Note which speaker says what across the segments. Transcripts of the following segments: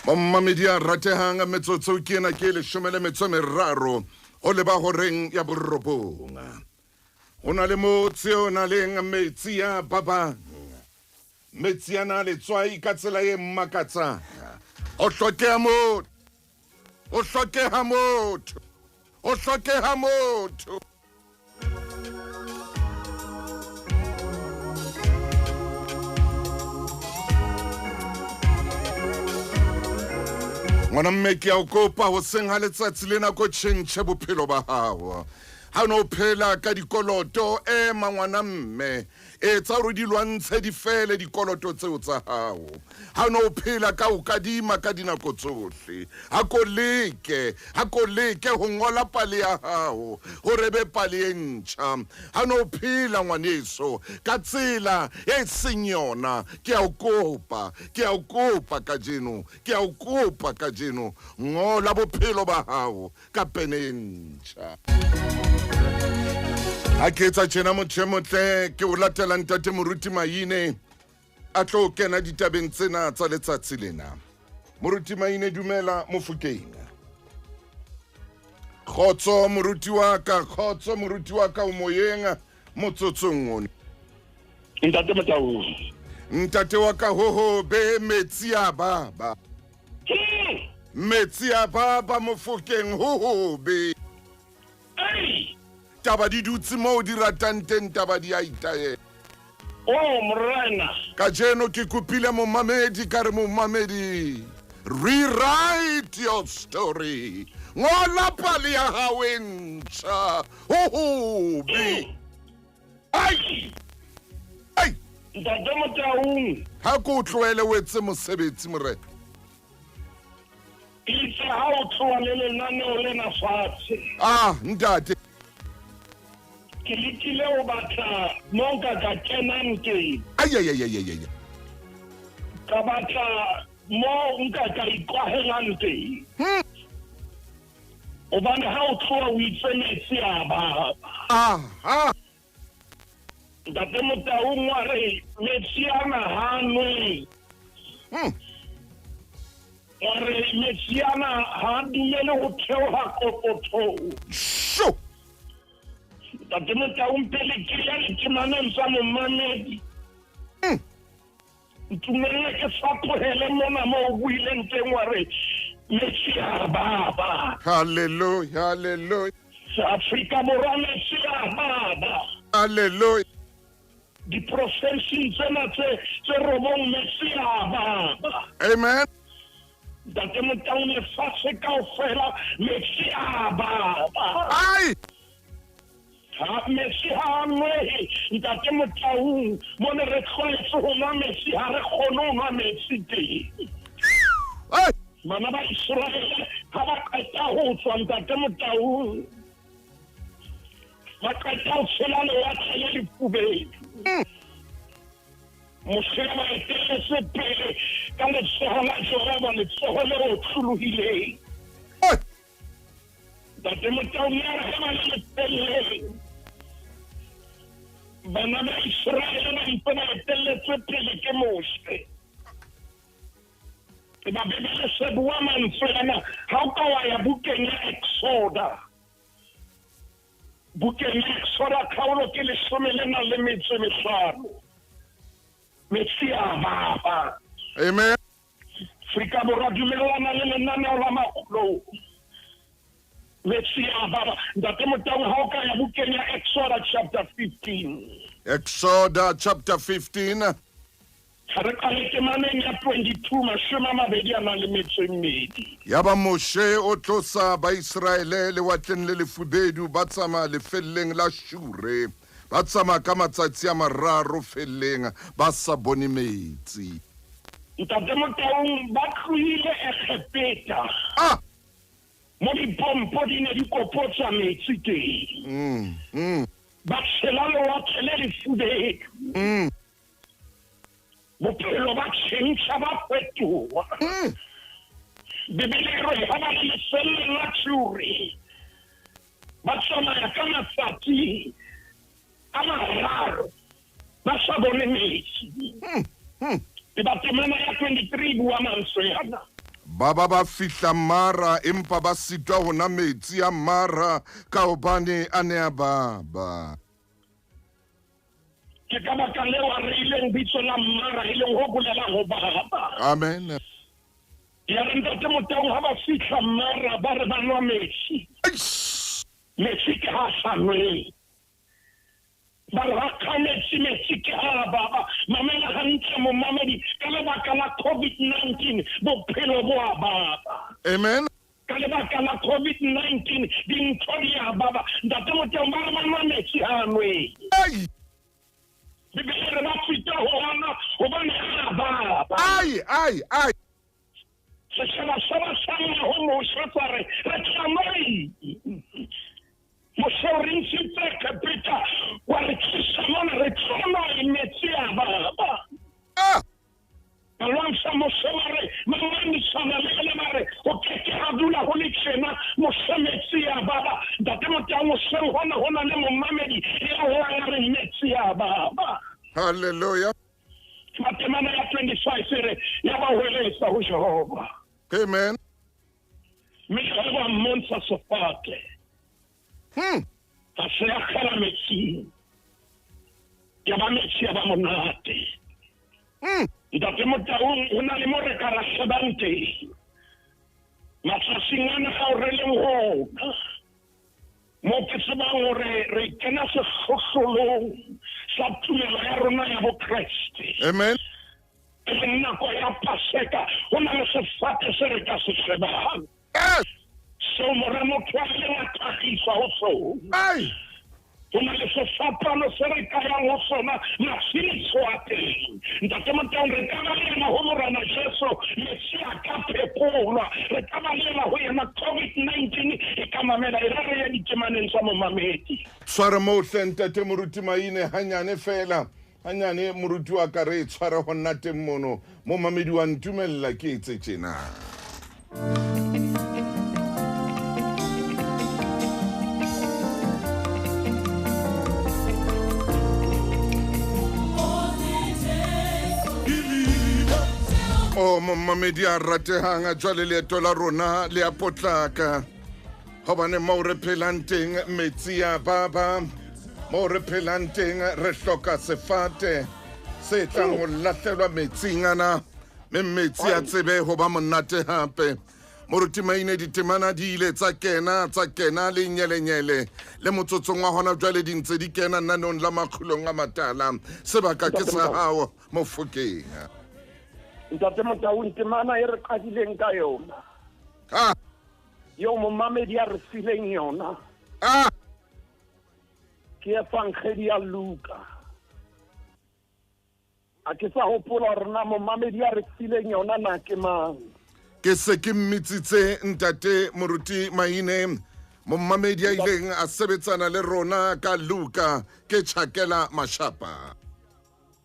Speaker 1: Mamamedi a ratehang a metsotso ke ena ke leshome le metso e meraro go leba goreng ya borobonga. Go na le motse o na leng metsi a babang. Metsi a na letswai ka tsela e mmakatsang. O hlokeha motho. O hlokeha motho. O hlokeha motho. Ngwana mme ke a o kopa ho seng ha letsatsi lena ko tjhentjhe bophelo ba hao. Ha no phela ka dikoloto mangwana mme etsa hore di lwantshe di fele dikoloto tseo tsa hao. Ha no phela ka o kadima ka dinako tsohle. Ha ko leke ho ngola pale ya hao hore be pale e ntjha. Ha no phela ngwaneso ka tsela e seng yona. Ke a o kopa ka jeno ngola bophelo ba hao ka pene e ntjha. Ha ke etsa tjena motho e motle ke o latela ntate Moruti Maine a tlo kena ditabeng tsena tsa letsatsi lena. Moruti Maine dumela Mofokeng. Khotso Moruti wa ka o moyeng motsotsong ona.
Speaker 2: Ntate Motaung.
Speaker 1: Ntate wa ka ho be metsi a baba. Metsi a baba Mofokeng ho be. Taba di dutse mo di ratang teng taba di a itaela.
Speaker 2: Oh morena.
Speaker 1: Ka jeno ke kopile momamedi ka re momamedi. Rewrite your story. Ngola pale ya hao e ntjha. Ho be. Ai.
Speaker 2: Ntate Motaung.
Speaker 1: Ha ko tloele o etse mosebetsi morena.
Speaker 2: Itse ha o tloa le lenaneo lena fatshe.
Speaker 1: Ntate.
Speaker 2: Ke lekile o batla mo nka ka kenang teng.
Speaker 1: Ai.
Speaker 2: Ka batla mo nka ka ikwahelang teng. Obane ha o tloa o itse metsi a baba. Ntate Motaung wa re metsi ana ha nwe. Wa re metsi ana ha dumele ho theoha kokothong.
Speaker 1: Sho!
Speaker 2: Ntate Motaung pele ke ya letemaneng sa momamedi. Ntumelle ke fapogele mona mo o buileng teng wa re metsi a baba.
Speaker 1: Hallelujah.
Speaker 2: Afrika Borwa metsi a baba.
Speaker 1: Hallelujah.
Speaker 2: Di-profession tsena tse robong metsi a baba.
Speaker 1: Amen.
Speaker 2: Ntate Motaung lefatshe kaofela metsi a baba.
Speaker 1: Ai!
Speaker 2: Ha metsi ha nwe ntate Motaung mo ne re tlwaetse ho nwa metsi ha re kgone ho nwa metsi teng.
Speaker 1: Ai!
Speaker 2: Bana ba Israele ha ba qeta ho tswa ntate Motaung ba qeta ho tshela lewatle le lefubedu. Mosheba e teletse pele ka letsoho la Jehova letsoho le ho tshuluhileng. Ntate Motaung ya re ba le pele. Bana ba Israele ba ipona e teletse pele ke Moshe. Ba bebele se bua mantswe ana ha o ka wa ya bukeng ya Exoda. Bukeng ya Exoda khaolo ke 15. Metsi a baba.
Speaker 1: Amen.
Speaker 2: Afrika Borwa dumelana le lenaneo la Makgulong. Metsi a baba. Ntate Motaung ha o ka ya bukeng ya Exoda chapter 15.
Speaker 1: Exodus chapter 15.
Speaker 2: Re ka letemaneng ya 22 mashome a mabedi a nang le metso e mmedi.
Speaker 1: Ya ba Moshe o tlosa ba Israele le watleng le lefubedu ba tsama lefelleng la Shure. Ba tsama ka matsatsi a mararo felleng ba sa bone metsi.
Speaker 2: Ntate Motaung ba tlohile Egepeta. Mo dipompo di ne di kopotsa metsi teng. Ba tshela lewatle le lefubedu. Bophelo ba tjhentjha ba fetoha. Bebele re ha ba le lefelleng la Shure. Ba tsamaya ka matsatsi a mararo ba sa bone metsi. Departement ya 23 bua mantswe yana.
Speaker 1: ba fihla mara empa ba sitwa ho na metsi a mara ka hobane a ne a baba.
Speaker 2: Ke ka baka leo a re ileng bitso la mara e leng ho bolelang ho baba.
Speaker 1: Amen.
Speaker 2: Ya re ntate Motaung ha ba fihla mara ba re ba nwa metsi. Metsi ke ha sanwe. Ba re ha ka metsi ke ha baba. Mamela hantle mo mamedi ka lebaka la COVID-19 bophelo bo a baba.
Speaker 1: Amen.
Speaker 2: Ka lebaka la COVID-19 dintho di a baba. Ntate Motaung ba re ba nwa metsi ha nwe. Bibele re ba fita ho ona hobane ha baba.
Speaker 1: Ai.
Speaker 2: Setjhaba sa basalla ho mosha tsare re tsamai. Mosha o re ntshitse kapita wa re tsamana re tsamai metsi a baba. Alansa mosha re mamani sana le mare o ke ha dula ho le tshena mosha metsi a baba. Ntate Motaung mosha hona le mo mamedi ya ho re metsi a baba.
Speaker 1: Hallelujah.
Speaker 2: Matemana ya 25 sere ya ba welesa ho Jehova.
Speaker 1: Amen.
Speaker 2: Meheba monsa sofate. Asea khala metsi. Ya ba metsi ya ba monate. Ntate Motaung o na le mo re ka ra sebante. Matsasingana ga o re leng ho. Mo ke tsebang hore re kena se kgosolong sa tumelo ya rona ya bo Kriste.
Speaker 1: Amen.
Speaker 2: Nna ko ya paseka ho na le sefate se re ka se shebang. So moramo twale ya tlhagisa ho so. Ho na le sefapano se re ka yang ho sona mafiso a teng. Ntate Motaung re ka balela ho morena Jesu metsi a ka phekolwa. Re ka balela ho yena COVID-19 e ka mamela e re ya ditemaneng sa momamedi.
Speaker 1: Tshwara mo ntate Moruti Maine hanyane fela. Hanyane Moruti wa ka re tshwara ho nna teng mono mo mamedi wa ntumella ke etse tjena. O mamedi a ratehang a jwale leeto la rona le a potlaka hobane mo re phelang teng metsi a baba. Mo re phelang teng re hloka sefate se tlang ho lahlelwa metsing ana mme metsi a tsebe ho ba monate hape. Moruti Maine ditemana di ile tsa kena le nyelenyele le motsotsong wa hona jwale di ntse di kena nanong la Makgulong A Matala sebaka ke sa hao Mofokeng.
Speaker 2: Ntate Motaung temana e re qadileng ka yona. Yo mo mamedi a re fileng yona. Ke evangeli ya Luka. A ke sa hopola rena mo mamedi a re fileng yona na ke mang.
Speaker 1: Ke se ke mmitsitse ntate Moruti Maine mo mamedi a ileng a sebetsana le rona ka Luka ke tjhakela mashapa.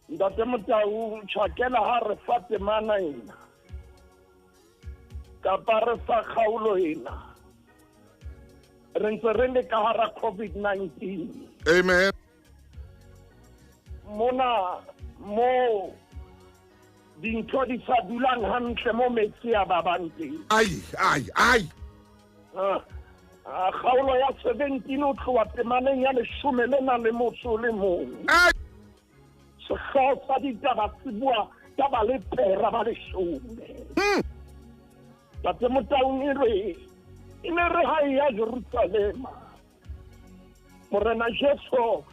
Speaker 2: Ntate Motaung tjhakela ha re fa temana ena. Kapa re fa kgaolo ena. Re ntse re le ka hara COVID-19.
Speaker 1: Amen.
Speaker 2: Mona mo dintho di sa dulang hantle mo metsi a babang teng.
Speaker 1: Ai.
Speaker 2: Kgaolo ya 17 o tloha temaneng ya 11 le motso le mong. Sekgao sa ditaba se bua taba le pera ba 10. Ntate Motaung e re ha ya Jerusalema. Morena Jesu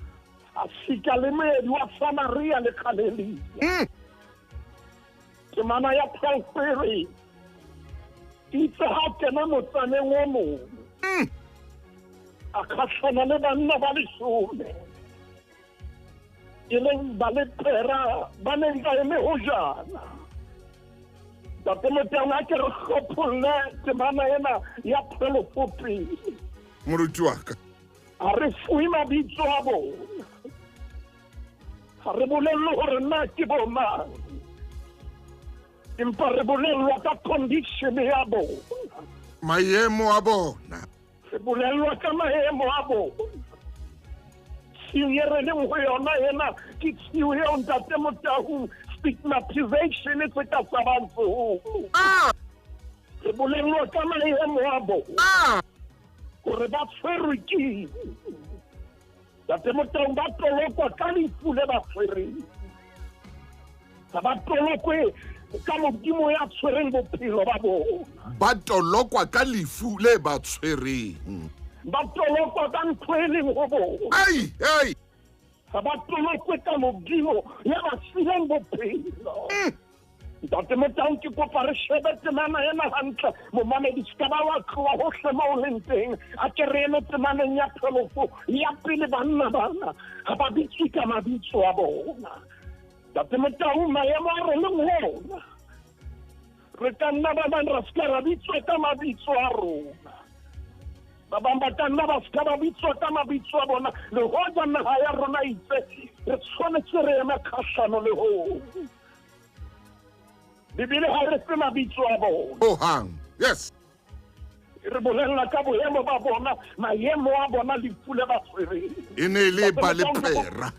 Speaker 2: a fika le moedi wa Samaria le Galilee. Temana ya Palpere itse ha kena motsaneng o mong. A kgahlana le banna ba 10. E leng ba le pera ba neng ba eme ho jana. Ntate Motaung a ke re kgopolle temana ena ya Palpere.
Speaker 1: Moruti wa ka.
Speaker 2: A re fui mabitso a bona. Ha re bolelle hore na ke bo mang. Empa re bolellwa ka condition ya bona.
Speaker 1: Maemo a bona.
Speaker 2: Re bolellwa ka maemo a bona. Siyo re leng ho yona ena ke siyo eo Ntate Motaung stigmatization e se ka sa bantsho. bolelwa ka maemo a bona gore ba tshwerwe ke Ntate Motaung ba tolokwa ka lefu le ba tshwereng ga ba tolokwe ka modimo ya tshwereng bophelo ba bona
Speaker 1: ba tolokwa ka lefu le ba tshwereng
Speaker 2: ba tolokwa ka ntho e leng go bona ga ba tolokwe ka modimo ya ba sileng bophelo Ntate Motaung ke kopa re shebe temana ena hantle momamedi ska ba wa tloa hohle mo o leng teng a ke re ene temaneng ya tholofo ya pele banna bana ga ba bitse ka mabitso a bona Ntate Motaung maemo a rona ngona re ka nna ba bang ra ska ra bitswa ka mabitso a rona ba bang ba ka nna ba ska ba bitswa ka mabitso a bona le hoja naha ya rona itse re tshwanetse re ema kgahlano le ho Bibele ha re se mabitso a bona
Speaker 1: yes
Speaker 2: re bolella ka boemo ba bona maemo a bona lefu le ba tshwereng
Speaker 1: e ne le ba lepera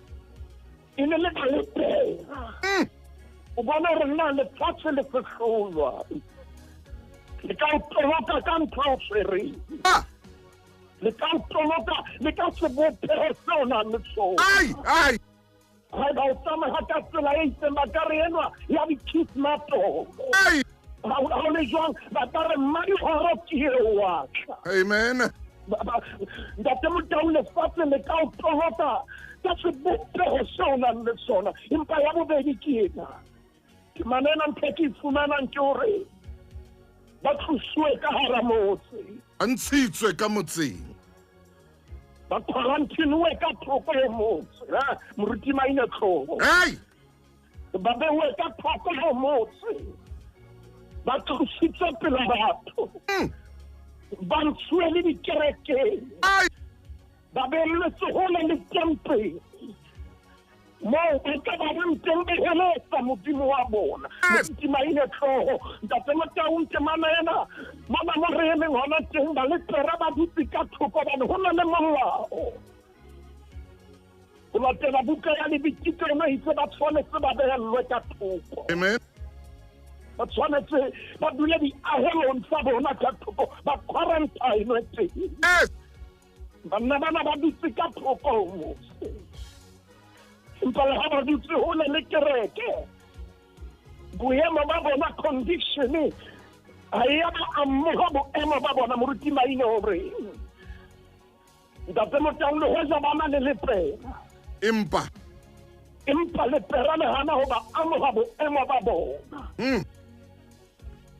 Speaker 2: o bona re nna lefatshe le fehlolwa le ka toloka ka ntho o tshwereng le ka toloka le ka se bopeho seo na le sona ha ba o tsama ha ka tsela e itseng ba ka re enwa ya dikidnapo ha o le jwang ba ka re mmadihoro ke eo wa tla
Speaker 1: amen
Speaker 2: Ntate Motaung lefatshe le ka o toloka ka se bopeho seo na le sona empa ya bobedi ke ena ke manena ntho ke fumanang ke hore ba thusuwe ka hara motse
Speaker 1: a ntshitswe ka motseng
Speaker 2: ba quarantinewe ka thoko e motse Moruti Maine tlhogo ba bewe ka thoko e motse ba thusitse pela batho ba ntshuwe le dikerekeng ba beelletse hole le tempeng moo ba ka ba bang teng beheletsa modimo wa bona Moruti Maine tlhogo Ntate Motaung temana ena mama mo re emeng hona teng ba lepera ba dutse ka thoko bane ho na le molao go latela buka ya lebitiko ena itse ba tshwanetse ba behellwe ka thoko
Speaker 1: amen
Speaker 2: ba tshwanetse ba dule diahelong tsa bona ka thoko ba quarantine teng banna bana ba dutse ka thoko mose empa le ha ba dutse hole le kereke boemo ba bona condition ha ya ba amoga boemo ba bona Moruti Maine hore Ntate Motaung le hoja ba na le lepera
Speaker 1: empa
Speaker 2: lepera le hana ho ba amoga boemo ba bona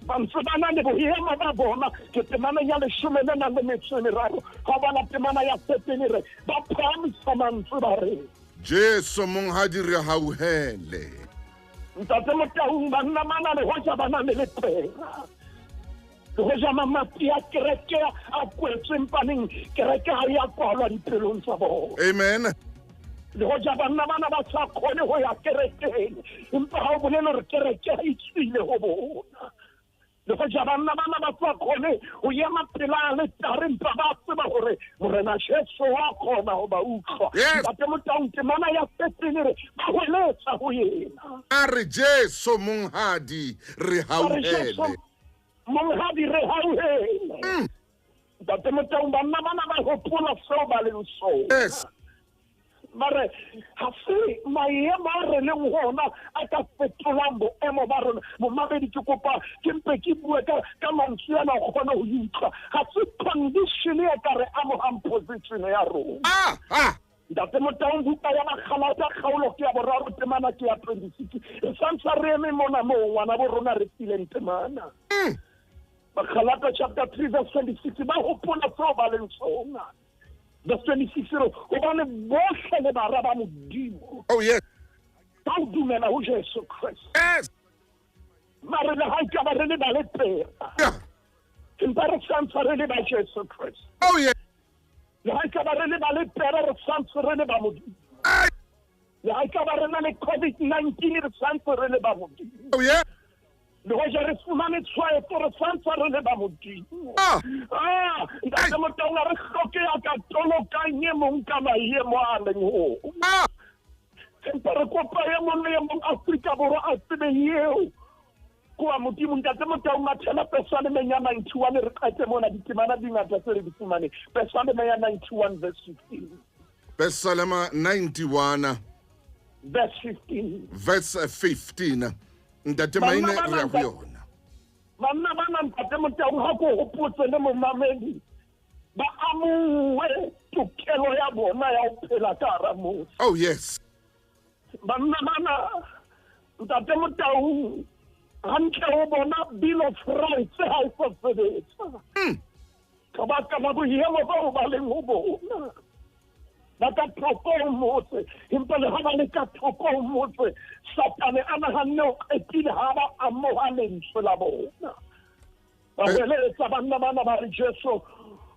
Speaker 2: ba ntse ba na le boemo ba bona ke temana ya 13 ha ba na temana ya 13 ba phamisa mantswe ba re
Speaker 1: Jesu monghadi re hauhele
Speaker 2: Ntate Motaung banna mana le hoja ba na le lepera le hoja mamati ya kereke a kwetseng paneng kereke ha ya kwalwa dipelong tsa bona
Speaker 1: amen
Speaker 2: le hoja banna bana ba sa khone ho ya kerekeng empa ha o bolela re kereke ha itswile ho bona le hoja banna bana ba sa khone ho ema pela le tare empa ba tseba hore morena Jesu wa khona ho ba utlwa Ntate Motaung temana ya fetile ba hweletsa ho yena
Speaker 1: a re Jesu monghadi re hauhele
Speaker 2: monghadi re hauhele Ntate Motaung banna bana ba hopola seo ba leng sona mare ha se maemo a re leng hona a ka fetolang boemo ba rona momamedi ke kopa ke mpe ke bue ka mantswe ana o kgona ho utlwa ha se condition ya ka re amogang position ya rona Ntate Motaung buka ya makgalata kgaolo ke ya boraro temana ke ya 26 e santsa re eme mona moo ngwana bo rona re sileng temana makgalata chapter 3 verse 26 ba hopola seo ba leng sona verse 26 hobane bohle le bara ba modimo ba o dumela ho Jesu Kriste mare le ha ka ba re le ba lepera empa re santsa re le ba Jesu Kriste le ha ka ba re le ba lepera re santsa re le ba modimo le ha ka ba re na le COVID-19 re santsa re le ba modimo le hoja re fumane tshwaetso re santsa re le ba modimo Ntate Motaung re hloke ya ka tolokanye mong ka maemo a leng ho empa re kopa ye mong le ye mong Afrika Borwa a tsebe eo Kwa modimo ntate Motaung a thela pesane me ya 91 re qete mona ditemana dingata tse re di fumane pesane me ya 91 verse 15
Speaker 1: Psalm 91
Speaker 2: verse 15
Speaker 1: verse 15 ntate Maine re ya go yona
Speaker 2: banna bana ntate Motaung ha ko hopotse le mo mamedi ba amuwe tokelo ya bona ya ho phela ka hara motse.
Speaker 1: Oh yes
Speaker 2: Banna bana ntate Motaung hantle ho bona bill of rights ha e sebetsa ka baka la boemo ba ho ba leng ho bona ba ka thoko motse empa le ha ba le ka thoko motse satane a nahanne o qetile ha ba amoha lentswe la bona ba beletsa banna bana ba re Jesu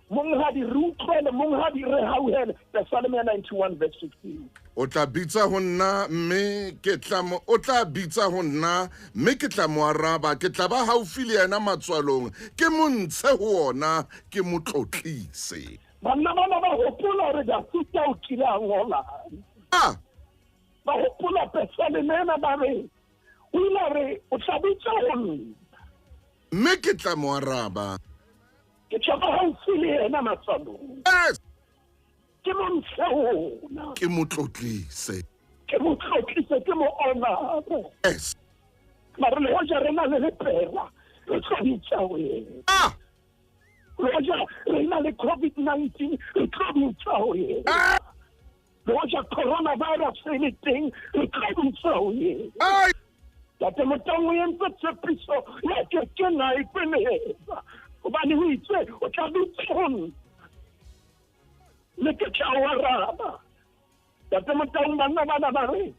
Speaker 2: mong ha di rutlwele mong ha di re hauhele Psalm 91 verse 16
Speaker 1: o tla bitsa ho nna mme ke tla mo o tla bitsa ho nna mme ke tla mo araba ke tla ba haufi le yena matswalong ke montshe ho ona ke mo tlotlise
Speaker 2: banna bana ba hopola re da tuta o kila ngola ba hopola Psalm ena ba re o ila re o tla bitsa ho nna
Speaker 1: mme ke tla mo araba
Speaker 2: ke tla ba haufi le yena matswalong ke montshe
Speaker 1: ke mo tlotlise
Speaker 2: ke mo tlotlise ke mo honore
Speaker 1: yes
Speaker 2: mara le hoja re na le lepera re tla bitsa wena le hoja re na le COVID-19 re tla bitsa wena le hoja coronavirus e le teng re tla bitsa wena tate Motaung o entse tshepiso ya ke na e peneza hobane o itse o tla bitsa le ke tšawaraba tate Motaung banna bana ba re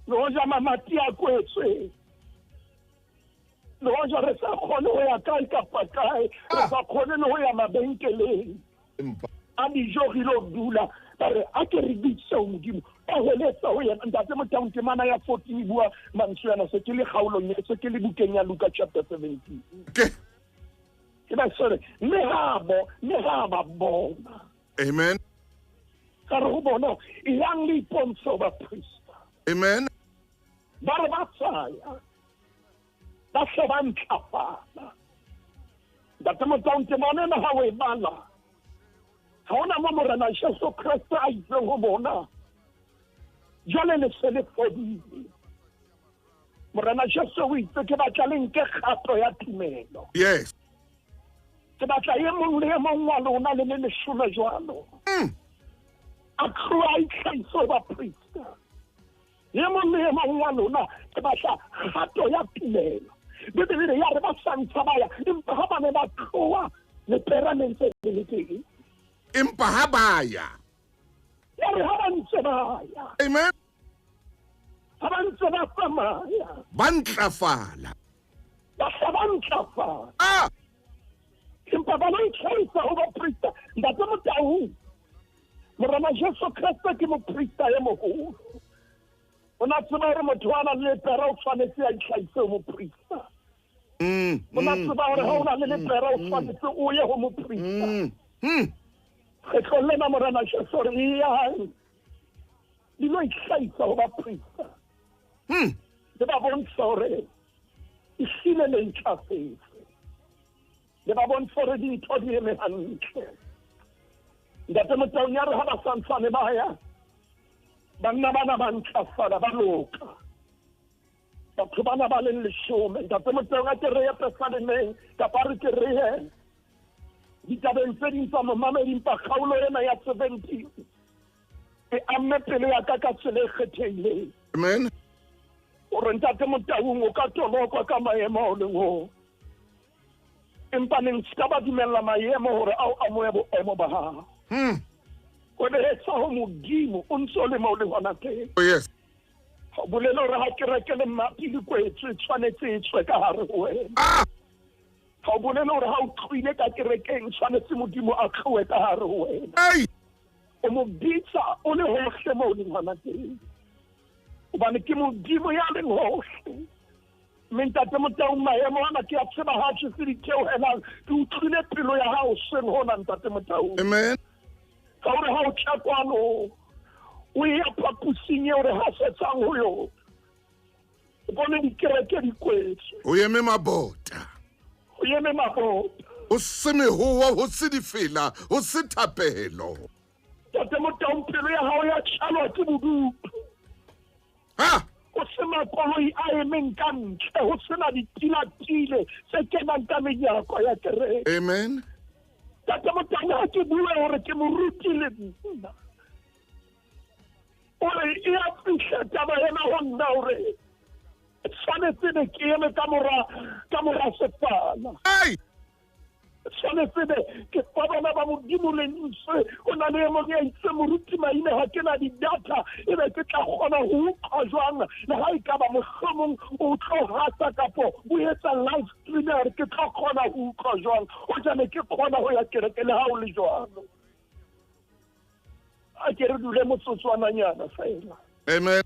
Speaker 2: le hoja mamati a kwetswe le hoja re sa kgone ho ya kae kapa kae re sa kgone le ho ya mabenkeleng a dijo re lo dula ba re a ke re bitse o modimo a holetsa ho yena ntate Motaung temana ya 14 bua mantswe se ke le kgaolong se ke le bukeng ya Luka chapter 17 ke ba sore le ha ba bona
Speaker 1: amen
Speaker 2: ka re ho bona yang le ipontsho ba priest
Speaker 1: amen
Speaker 2: ba re ba tsaya ba se ba ntlafala ntate Motaung temana na ha o e bala ha ona mo morena Jesu Kriste a itseng ho bona jwale le se le fodile morena Jesu o itse ke batla le nke kgato ya tumelo
Speaker 1: yes
Speaker 2: ke batla ye mong le mong wa lona le leshome jwalo a Christ so ba priest ye mong le mong wa lona ke batla kgato ya tumelo bebele ya re ba santsa ba ya empa ha ba ne ba tloa le permanente le teng
Speaker 1: empa ha ba ya
Speaker 2: re ha ba ntse ba ya
Speaker 1: amen
Speaker 2: ha ba ntse ba tsamaya
Speaker 1: ba ntlafala
Speaker 2: ba ntlafala empa ba nang tshwarisa ho ba priest ntate Motaung morena Jesu Kriste ke mo priest ya moholo o na tseba re motho ana le pera o tshwanetse a itlhaise mo priest o na tseba hore ha o na le pera o tshwanetse o ye ho mo priest re tlolela morena Jesu re ya di lo itlhaisa ho ba priest le ba bontsha hore ehlile le ntlafetse le ba bontsha hore dintho di eme hantle ntate Motaung ya re ha ba santsane ba ya banna bana ba ntlafala ba loka batho bana ba leng leshome ntate Motaung a ke re ye pesalemeng kapa re ke re ye ditabeng tse ding tsa momamedi mpa kgaolo ena ya 17 e amme pele ya ka ka tsela e kgethehileng
Speaker 1: amen
Speaker 2: gore ntate Motaung o ka tolokwa ka maemo o leng ho empa neng ska ba dumella maemo hore ao amoye boemo ba hao o behetsa ho modimo o ntso le mo le hona teng
Speaker 1: oh yes
Speaker 2: ha bolela hore ha kereke le mmapi le kwetswe tshwanetse e tswe ka hare ho wena ha bolela hore ha o tlwile ka kerekeng tshwanetse modimo a tlwe ka hare ho wena o mo bitsa o le hohle mo le hona teng hobane ke modimo ya leng hohle mme ntate Motaung maemo ana ke a tseba ha ke se di theohelang ke utlwile pelo ya hao seng hona ntate Motaung
Speaker 1: amen
Speaker 2: ka hore ha o tla kwano o ya phaposing eo re hasetsang ho yona bone dikereke di kwetse
Speaker 1: o eme mabota
Speaker 2: o eme mabota
Speaker 1: o se mehoa ho se difela ho se thapelo
Speaker 2: tate Motaung pelo ya hao ya tjalwa ke bodutu
Speaker 1: ha
Speaker 2: o se makoloi a emeng ka ntle ho sena ditilatile tse kenang ka menyako ya kereke
Speaker 1: amen
Speaker 2: tate Motaung ha ke bue hore ke moruti le nna ore e a fihla taba ena ho nna hore tshwanetse ne ke eme ka mora sepala tshwanetse ke babana ba modimo le nse o na le mong ya itse moruti Maine ha ke na di-data e be ke tla kgona ho utlwa jwang le ha e ka ba mohlomong o tlo rata kapo o etsa live streamer ke tla kgona ho utlwa jwang o jane ke kgona ho ya kereke le ha o le jwalo a ke re dule motsotswananyana fela
Speaker 1: amen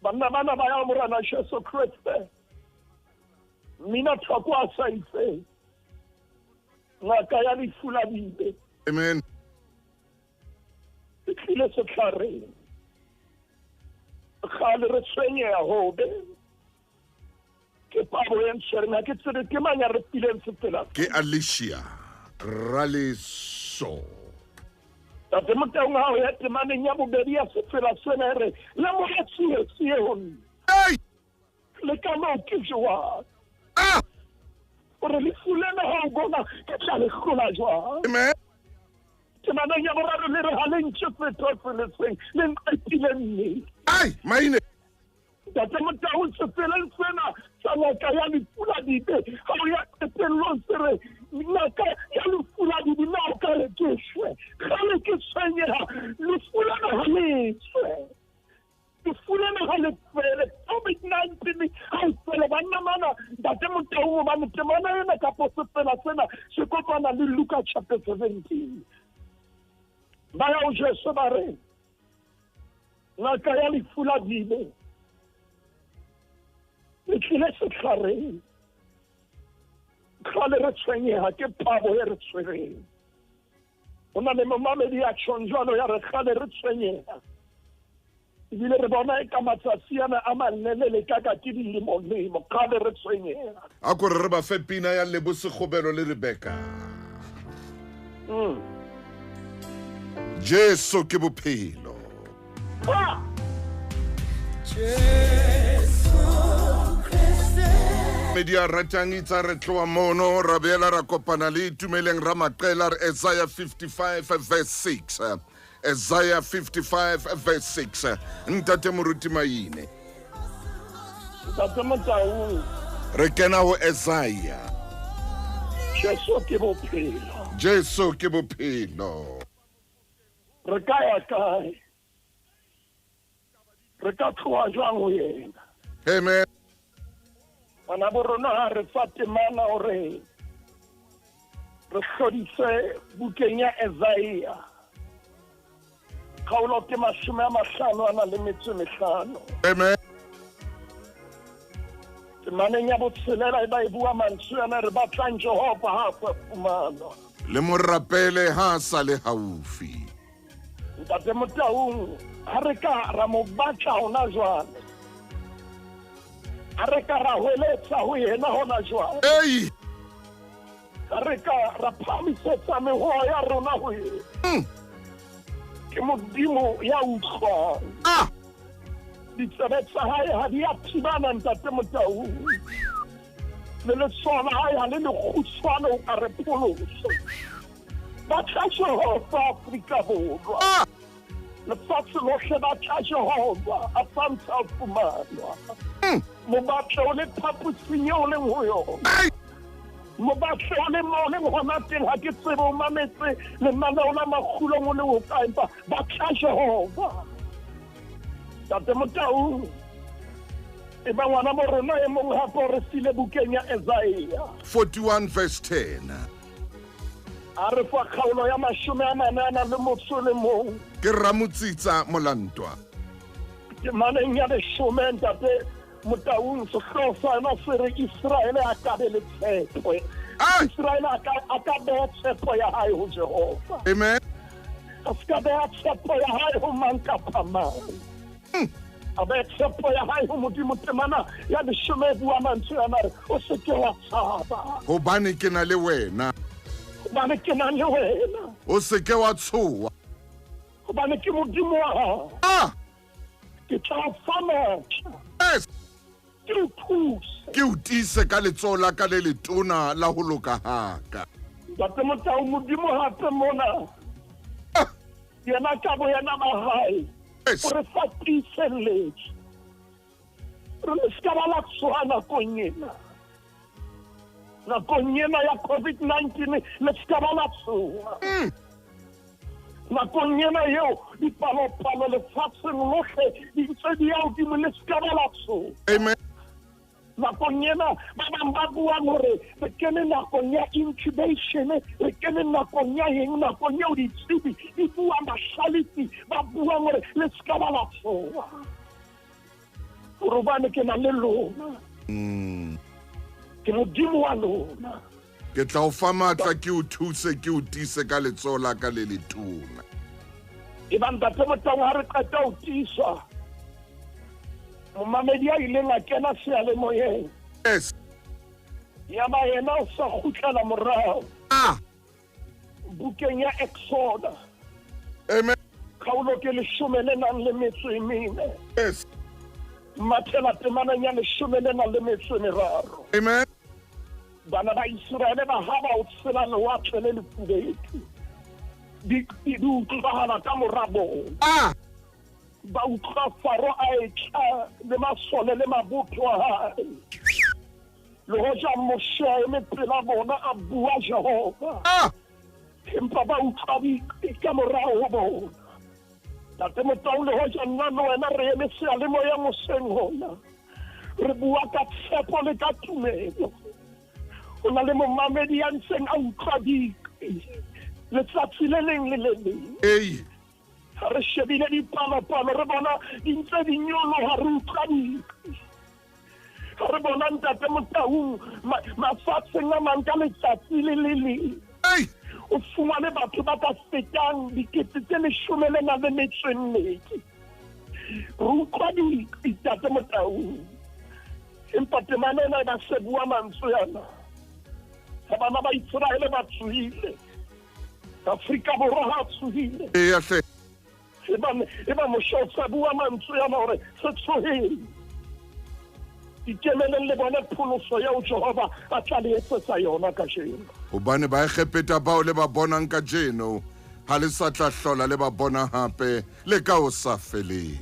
Speaker 2: banna bana ba ya morana Jesu Kriste mina thoko a sa itse ngaka ya lefu la dibe
Speaker 1: amen
Speaker 2: e tlile setlhareng gale re tshwenyega hobe ke pabo ya ntshwereng ha ke tsebe ke mang ya re pileng setsela
Speaker 1: ke Alicia Raliso
Speaker 2: tate Motaung ha o ya temaneng ya bobedi ya setsela sena re le mo ya tsie hon le ka mo ke jwa ore le fulana ha o bona ke tla le khola jwa
Speaker 1: amen
Speaker 2: temaneng ya boraro le re ha le ntse fetotse le seng le nqetile nne
Speaker 1: Maine
Speaker 2: tate Motaung setseleng sena sa ngaka ya lefu dibe ha o ya qetellong sere ngaka ya lefu la dibe na o ka re ke shwe gale ke tshwenyeha lefu lana ha le tswe lefu lana ha le tswele COVID-19 ha o tswele banna mana tate Motaung ba temana ena kapo setsela sena se kopana le Luka chapter 17 ba ya o Jesu ba re ngaka ya lefu la dibe le tlile setlhareng gale re tshwenyeha ke phabo e re tshwereng o na le momamedi ya tshonjwalo ya re gale re tshwenyeha ebile re bona e ka matsatsi ana a malelele kaka ke dilemolemo gale re tshwenyeha
Speaker 1: a kore re ba fe pina ya Lebosegobelo le Rebecca Jesu ke bophelo media ratang itsa re tloa mono ra beela ra kopana le tumeleng ra maqela re Isaiah 55 verse 6 Isaiah 55 verse 6 ntate moruti Maine
Speaker 2: tate Motaung
Speaker 1: re kena ho Isaiah
Speaker 2: Jesu ke bophelo
Speaker 1: Jesu ke bophelo
Speaker 2: re ka ya kae re ka tloa jwang ho yena
Speaker 1: amen
Speaker 2: bana bo rona ha re fa temana hore re hlodise bukeng ya Isaiah kgaolo ke 50 a na le metso 5
Speaker 1: amen
Speaker 2: temaneng ya botshelela e ba e bua mantswe ana re batlang Jehova ha sa fumana
Speaker 1: le morapele ha sa le haufi
Speaker 2: ntate Motaung ha re ka ra mo batla hona jwale ha re ka ra hweletsa ho yena hona jwale ha re ka ra phamisetsa mehoa ya rona ho yena ke modimo ya utlwang ditsebe tsa hae ha di a thibana ntate Motaung le letsola hae ha le lekgutshwane o ka re pholoso ba tla Jehova Afrika Borwa lefatshe lohle ba tla Jehova a santse a fumanwa mo batle o le phaposing eo leng ho yona mo batle o le mo leng hona teng ha ke tsebe o mametse lenaneo la Makgulong o le ho kae ba tla Jehova tate Motaung e ba ngwana mo rona e mong hape re sile bukeng ya Isaiah
Speaker 1: 41 verse 10
Speaker 2: a re fa kgaolo ya 40 le motso le mong
Speaker 1: ke Ramotsitsa Molantwa
Speaker 2: ke maneng ya 10 ntate Motaung sehloho sa yona se re Israele a ka be le tshepo Israele a ka beha tshepo ya hae ho Jehova
Speaker 1: amen
Speaker 2: a ska beha tshepo ya hae ho mang kapa mang a be tshepo ya hae ho modimo temana ya leshome e bua mantswe ana re o se ke wa tshaba
Speaker 1: hobane ke na le wena
Speaker 2: hobane ke na le wena
Speaker 1: o se ke wa tshoha
Speaker 2: hobane ke modimo wa hao ke tla o fa matla
Speaker 1: yes
Speaker 2: ke o thuse
Speaker 1: ke o tiise ka letsoho la ka le letona la ho loka haka
Speaker 2: ntate Motaung modimo hape mona yena ka bo yena ba hae o re fa tiiselletso re le ska ba la tsoha nakong ena ya COVID-19 le ska ba la tsoha nakong ena eo dipalopalo lefatsheng lohle di ntse di ya hodimo le ska ba la tsoha
Speaker 1: amen
Speaker 2: nakong ena ba bang ba buang hore re kene nakong ya incubation re kene nakong ya eng nakong eo ditsebi di buang bahlalitsi ba buang hore le ska ba la tsoha hobane ke na le lona ke modimo wa lona
Speaker 1: ke tla o fa matla ke o thuse ke o tiise ka letsoho la ka le letona
Speaker 2: e bang ntate Motaung ha re qeta ho tiiswa momamedi a ileng a kena seyalemoyeng
Speaker 1: yes
Speaker 2: ya ba yena o sa kgutlela morao bukeng ya Exoda
Speaker 1: amen
Speaker 2: kgaolo ke 14
Speaker 1: yes
Speaker 2: mathela temaneng ya 13
Speaker 1: amen
Speaker 2: bana ba Israele ba haba o tsela lewatle le lefubedu di utlwahala ka morabo ba utlwa Faro a etla le masole le mabotho a hae le hoja Moshe a eme pela bona a bua Jehova empa ba utlwa ka morao ho bona ntate Motaung le hoja nna le wena re eme seyalemoyeng hoseng hona re bua ka tshepo le ka tumelo ho na le momamedi ya ntseng a utlwa letsatsi le leng le le leng re shebile dipalopalo re bona di ntse di nyoloha re utlwa re bona ntate Motaung mafatsheng a mang ka letsatsi le le leng o fumane batho ba ka fetang 14,000 re utlwa ntate Motaung empa temana ena ba se bua mantswe yana bana ba Israele ba tsohile Afrika Borwa ha tsohile eba Moshe sa bua mantswe yana hore se tsohile ikemeleng le bona pholoso ya Jehova a tla le etsetsa yona ka jeno
Speaker 1: hobane ba khepeta bao le ba bonang ka jeno ha le sa tla hlola le ba bona hape le ka o sa feleng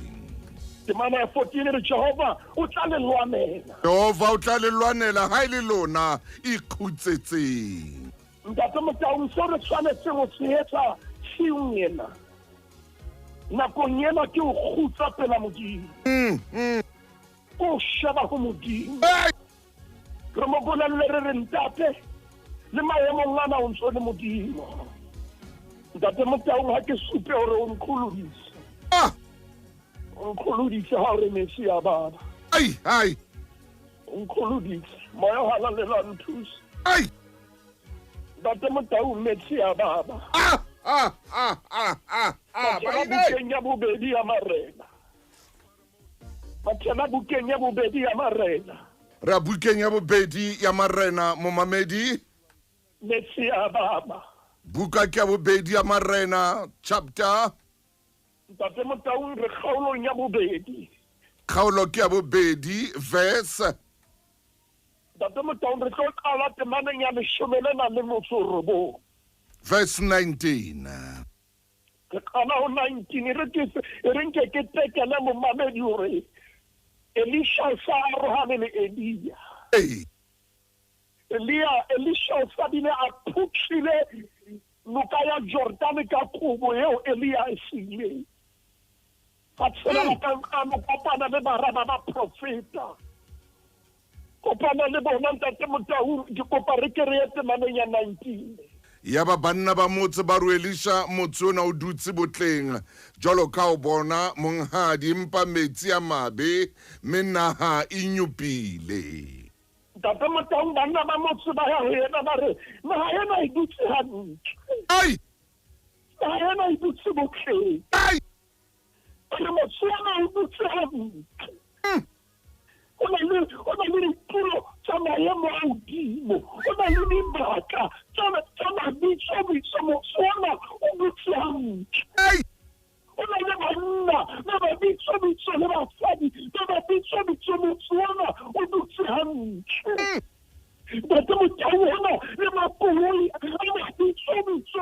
Speaker 2: temana ya 14 re Jehova o tla le lwanela
Speaker 1: Jehova o tla le lwanela ha ile lona ikhutsetseng
Speaker 2: ntate Motaung so re tshwanetse go tshehetsa tsiungena nakong ena ke o khutsa pela modimo o shaba go modimo re mo bolelle re ntate le maemong ana o ntse le modimo ntate Motaung ha ke supe hore o nkhuludise nkhuludise ha re mesi ya baba nkhuludise moya hala le la nthusa ntate Motaung mesi ya baba bukeng ya bobedi ya marena batjana bukeng ya bobedi ya marena
Speaker 1: ra bukeng ya bobedi ya marena momamedi
Speaker 2: mesi ya baba
Speaker 1: buka ke ya bobedi ya marena chapter
Speaker 2: ntate Motaung re kgaolong ya bobedi
Speaker 1: kgaolo ke ya bobedi verse
Speaker 2: ntate Motaung re tlo qala temaneng ya 19
Speaker 1: verse 19
Speaker 2: ke qala ho 19 re nke ke tekela momamedi hore Elisha sa arohane le Elisha sa bile a phutshile noka ya Jordan ka kubo eo Elia e sile ka tsela ka kopana le baraba ba profeta kopana le bona ntate Motaung ke kopa re ke re ete maneng ya 19
Speaker 1: ya ba banna ba motse ba ru Elisha motsona o dutse botleng jalo ka o bona monghadi mpa metsi a mabe menaha inyupile
Speaker 2: ntate Motaung banna ba motse ba ya yena ba re naha ena e dutse hantle naha ena e dutse botleng le motswana o butsang o na le ditulo tsa maemo a godimo o na le dibaka tsa mabitso motswana o butsang o na le banna ba mabitso le basadi ba mabitso motswana o butsang But Motaung le Makgulong A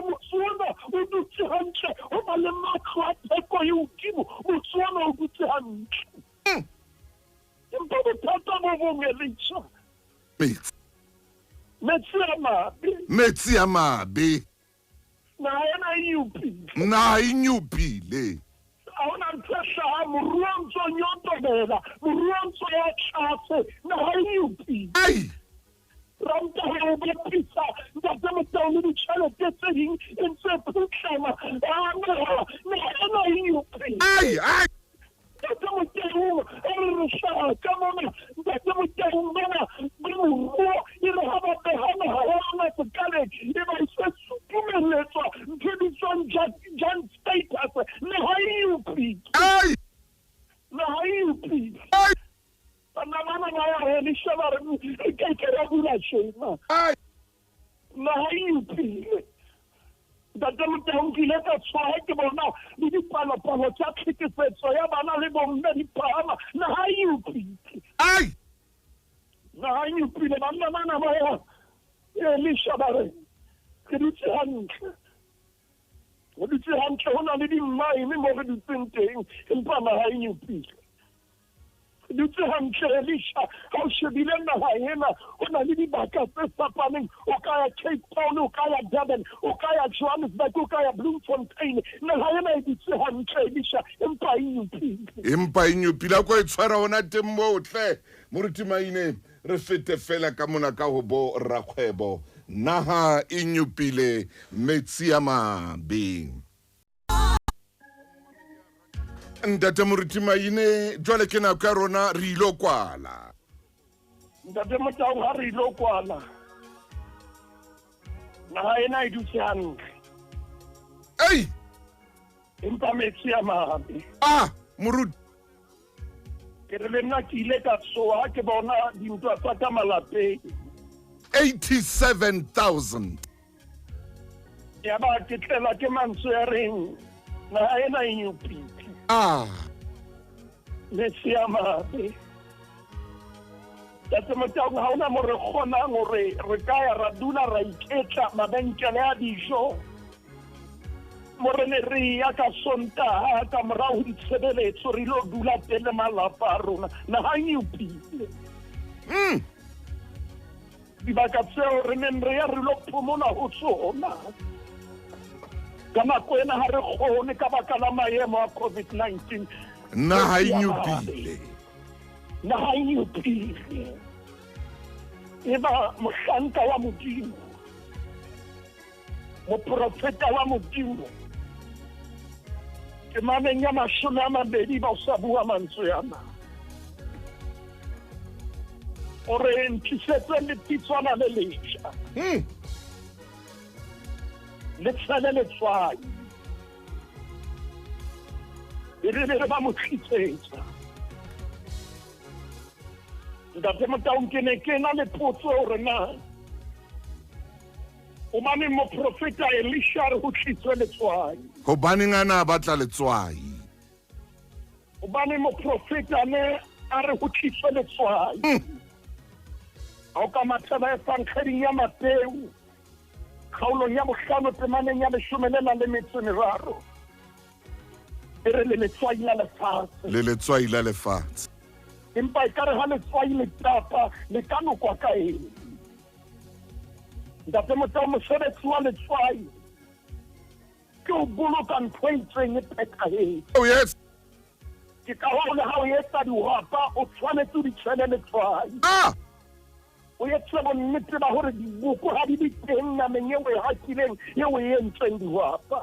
Speaker 2: Matala o dutse hantle o na le matlo a theko e hodimo motswana o dutse hantle empa bothata bo bongeletsa
Speaker 1: metsi a mabe
Speaker 2: naha
Speaker 1: e nyupile
Speaker 2: a ona ntho e hlaha moruo o ntso nyotobela moruo o ntso ya tlase naha e nyupile Ranta ho bapisa ntate Motaung le ditjhelete tse ding e ntse putlama naha e nyupile ntate Motaung re hlaha ka mona ntate Motaung bana le moruo e re ha ba behana ha ona sekaleng e ba se sutumeletswa ntho di tswang jan status naha e nyupile naha e nyupile Bana ya le shaba re ke ra bula shema naha e nyupile ntate Motaung ke ile ka tshwara ke bona le dipalopalo tsa tlhekefetso ya bana le bomme di phahama naha e nyupile naha e nyupile bana ba ya le shaba re ke dutse hantle ho na le dimmaene mo re dutseng teng empa naha e nyupile dutse hantle Elisha ha o shebile naha ena ho na le dibaka tse fapaneng o ka ya Cape Town o ka ya Durban o ka ya Johannesburg o ka ya Bloemfontein naha ena e dutse hantle Elisha empa e
Speaker 1: nyupile ko e tshwara ona teng motle Moruti Maine re fete fela ka mona ka ho bo rakgwebo naha e nyupile metsi a mabe Ntate Moruti Maine jwale ke nako ya rona re ilo kwala
Speaker 2: ntate Motaung ha re ilo kwala naha ena e dutse hantle empa metsi a mabe
Speaker 1: Moruti
Speaker 2: ke re le nna ke ile ka tsoha ke bona dintwa tsa ka malapeng
Speaker 1: 87,000
Speaker 2: ya ba ke tlela ke mantswe ya reng naha ena e nyupile metsi a mabe ntate Motaung ha ona mo re kgonang hore re ka ya ra dula ra iketla mabenkele a dijo mo re ne re ya ka Sontaha ka morao ho ditshebeletso re ilo dula tele malapa a rona naha e nyupile dibaka tseo re neng re ya re lo phomola ho tsona ka nako ena ha re kgone ka baka la maemo a COVID-19
Speaker 1: naha e nyupile
Speaker 2: e ba mohlanka wa Modimo moprofeta wa Modimo ke mameng ya 20 ba o sa bua mantswe yana o re ntisetse le pitswana le lesha le tsale le tswai e re ba mo tlitsetsa ntate Motaung ke ne ke na le potso hore na o mane mo profeta Elisha re ho tlitswe le tswai
Speaker 1: hobaneng ana batla letswai
Speaker 2: o bane mo profeta ne a re ho tlitswe le tswai o ka mathaba e pankgeding ya Mateu kgaolong ya 5 temaneng ya 13 e re le letswai la lefatshe empa e ka re ha letswai le tapa le ka nokwa ka eng ntate Motaung mosebetsi wa letswai ke o boloka ntho e itseng e phethahetse ke ka le ha o etsa dihwapa o tshwanetse o di tshele letswai o etse bonnete ba hore diboko ha di teng nameng eo e hakileng eo e entseng dihwapa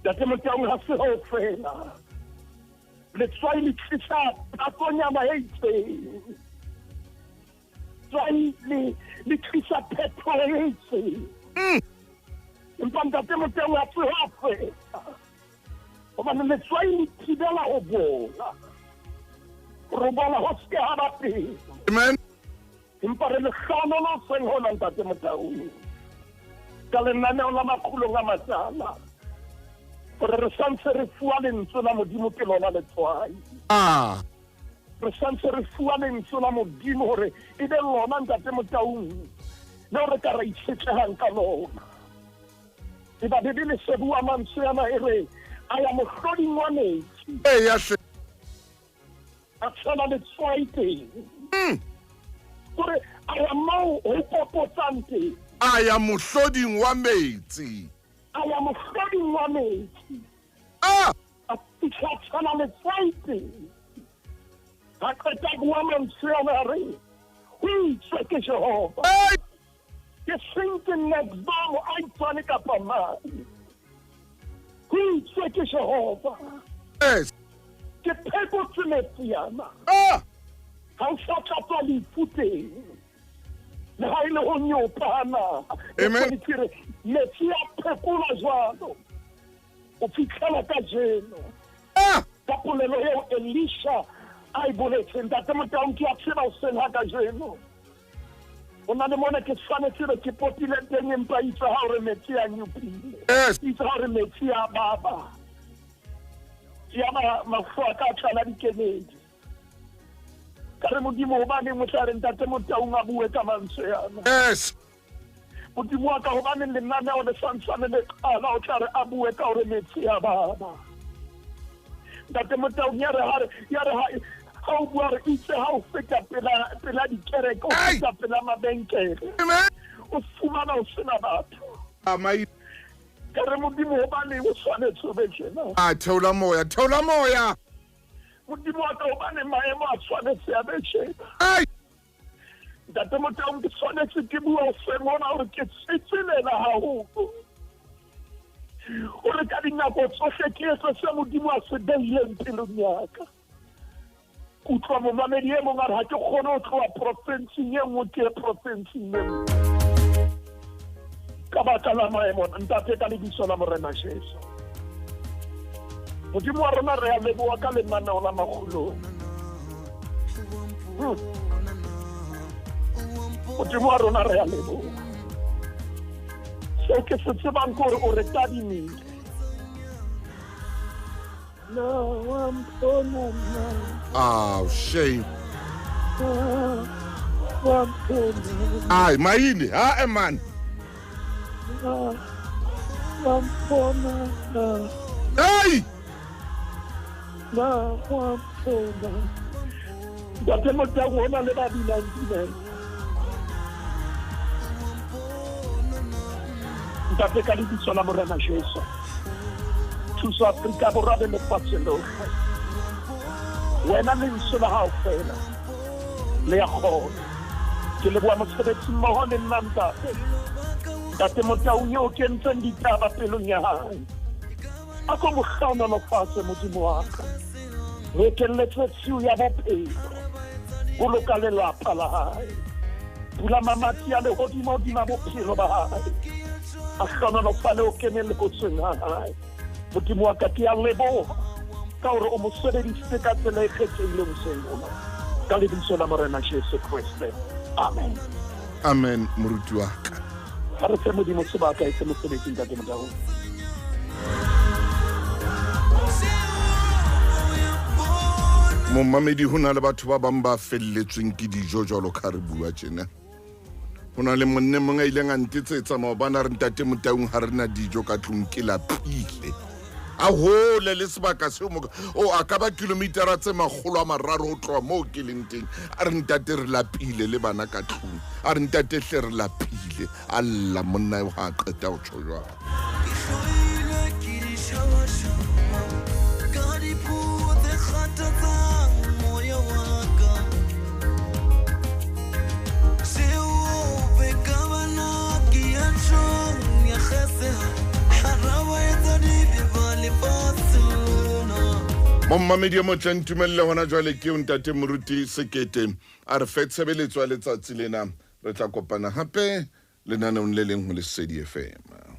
Speaker 2: ntate Motaung ha se ho fela letswai le tlisa tatsonyana e itseng tswai le tlisa phetoho e itseng empa ntate Motaung ha se ho fela Hobane letswai le thibela ho bola. Re bola ho se ha ba pele.
Speaker 1: Amen.
Speaker 2: Empa re le hlono seng hona ntate Motaung. Ka lenaneo la Makgulong A Matala. Re santse re fuwa lentswe la Modimo ke lona letswai. Re santse re fuwa lentswe la Modimo hore e be lona ntate Motaung. No re ka re itshetlehang ka lona. E ba Bibele se bua mantswe ana e re I am mohloding wa metsi. A tshela letswai teng. Kore I am moo ho popotsang teng.
Speaker 1: I am mohloding wa metsi.
Speaker 2: I am mohloding wa metsi. A tshela letswai teng. Ha qeta bua mantswe ana re ho itswe ke Jehova. Ke sente next door I tswane ka pamane. Ho itswe ke Jehova.
Speaker 1: Yes.
Speaker 2: Ke phepotse metsi yana. Ha o sa tlatsa lefu teng. Le ha ile ho nyopana.
Speaker 1: Amen.
Speaker 2: Metsi a phekola jwalo. O fitlhela ka jeno. Ka polelo eo Elisha a e boletseng ntate Motaung ke a tseba o seng ha ka jeno. O na le mona ke tshwanetse ke potile teng empa itse ha o re metsi a nyopile. Itse ha o re metsi a baba. Ya mafu a ka tshwana dikenedi. Ka re Modimo hobane motla re ntate Motaung a bue ka mantswe yana.
Speaker 1: Yes.
Speaker 2: Modimo wa ka hobane lenaneo le santsane le qala o tla re a bue ka hore metsi a baba. Ntate Motaung ya re ha o bua re itse ha o feta pela dikereke o feta pela mabenkele.
Speaker 1: Amen.
Speaker 2: O fumana o sena batho.
Speaker 1: Amai.
Speaker 2: Ka re Modimo hobane o tshwanetse o be tjena.
Speaker 1: Theola moya.
Speaker 2: Modimo wa ka hobane maemo a tshwanetse a be tjena. Ntate Motaung ke tshwanetse ke bua o semona hore ke tsitselela haholo. Hore ka dinako tsohle ke etse se Modimo a se beileng pelong ya ka. Kutlwa momamedi e mong a re ha ke kgone ho tloha profenseng e nngwe ke profenseng e nngwe. Ka baka la maemo ntate ka lebitso la Morena Jesu. Modimo wa rona re a leboha ka lenaneo la Makgulong. Modimo wa rona re a leboha. Seo ke se tsebang ke hore o re tadimile. No, I'm gonna know.
Speaker 1: Shame.
Speaker 2: I'm gonna
Speaker 1: Maine, man.
Speaker 2: I'm gonna know.
Speaker 1: Hey!
Speaker 2: No, I'm gonna. Ntate Motaung hona le ba bilang dineng. Ntate ka lebitso la Morena Jesu. Thuso Afrika Borwa le lefatshe lohle. Wena le nso la hao fela. Le ya kgona. Ke leboha mosebetsi mmoho le nna ntate. Ntate Motaung eo kentseng ditaba pelong ya hae. A ko mo kgaolela fatshe Modimo wa ka. Re ekelletse tshiu ya bophelo. Boloka lelapa la hae. Bula mamati a lehodimo hodima bophelo ba hae. A kgaolela fale o kene lekotsweng ha hae. Modimo wa ka ke a leboha ka hore o mo sebedisitse ka tsela e kgethehileng hoseng ona. Ka lebitso la Morena Jesu Kriste. Amen.
Speaker 1: Amen, Moruti wa ka.
Speaker 2: Ha re fe Modimo sebaka e se mosebetsi ntate Motaung.
Speaker 1: Momamedi ho na le batho ba bang ba felletsweng ke dijo jwalo ka re bua tjena. Ho na le monne mong a ileng a ntetsetsa maobana re ntate Motaung ha re na dijo ka tlung ke lapile. A hole le sebaka seo o a ka ba kilometera tse 300 ho tloha moo ke leng teng. A re ntate re lapile le bana ka tlung. A re ntate hle re lapile. Alla monna o ha qeta ho tjho jwalo. Mommamedi mo tlentumelle hona jwale ke o ntate Moruti Sekete a re fe tshebeletso ya letsatsi lena re tla kopana hape lenaneong le leng ho Lesedi FM.